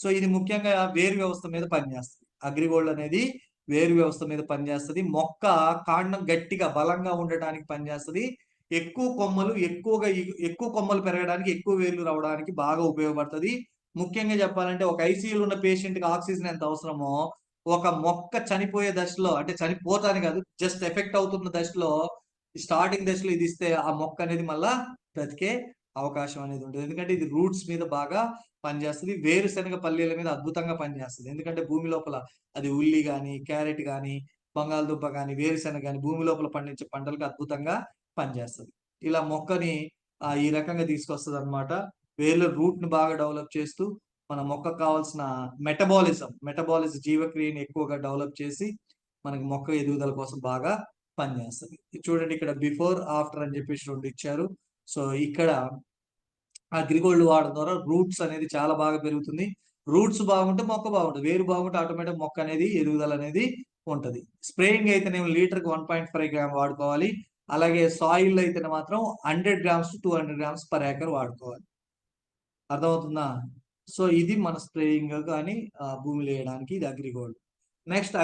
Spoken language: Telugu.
సో ఇది ముఖ్యంగా వేరు వ్యవస్థ మీద పనిచేస్తుంది. అగ్రిగోల్డ్ అనేది వేరు వ్యవస్థ మీద పనిచేస్తుంది. మొక్క కాండం గట్టిగా బలంగా ఉండటానికి పనిచేస్తుంది. ఎక్కువ కొమ్మలు పెరగడానికి, ఎక్కువ వేర్లు రావడానికి బాగా ఉపయోగపడుతుంది. ముఖ్యంగా చెప్పాలంటే ఒక ఐసీయూలో ఉన్న పేషెంట్ కి ఆక్సిజన్ ఎంత అవసరమో, ఒక మొక్క చనిపోయే దశలో, అంటే చనిపోతాని కాదు, జస్ట్ ఎఫెక్ట్ అవుతున్న దశలో, స్టార్టింగ్ దశలో ఇది ఇస్తే ఆ మొక్క అనేది మళ్ళా బ్రతికే అవకాశం అనేది ఉంటుంది. ఎందుకంటే ఇది రూట్స్ మీద బాగా పనిచేస్తుంది. వేరుశనగ పల్లీల మీద అద్భుతంగా పనిచేస్తుంది. ఎందుకంటే భూమి లోపల అది ఉల్లి గాని, క్యారెట్ గాని, బంగాళదుంప గాని, వేరుశనగ గాని భూమి లోపల పండించే పంటలకు అద్భుతంగా పనిచేస్తుంది. ఇలా మొక్కని ఈ రకంగా తీసుకొస్తుంది అనమాట. వేర్ల రూట్ ని బాగా డెవలప్ చేస్తూ మన మొక్కకు కావాల్సిన మెటబాలిజం జీవక్రియని ఎక్కువగా డెవలప్ చేసి మనకి మొక్క ఎదుగుదల కోసం బాగా పనిచేస్తుంది. చూడండి ఇక్కడ బిఫోర్ ఆఫ్టర్ అని చెప్పేసి 2 ఇచ్చారు. సో ఇక్కడ అగ్రిగోల్డ్ వాడడం ద్వారా రూట్స్ అనేది చాలా బాగా పెరుగుతుంది. రూట్స్ బాగుంటే మొక్క బాగుంటుంది. వేరు బాగుంటే ఆటోమేటిక్ మొక్క అనేది ఎదుగుదల అనేది ఉంటది. స్ప్రేయింగ్ అయితేనేమో లీటర్కి 1.5 గ్రామ్ వాడుకోవాలి. అలాగే సాయిల్ అయితేనే మాత్రం 100 grams to 200 grams per acre వాడుకోవాలి. అర్థమవుతుందా? సో ఇది మన స్ప్రేయింగ్ కానీ భూమిలో వేయడానికి ఇది అగ్రిగోల్డ్. నెక్స్ట్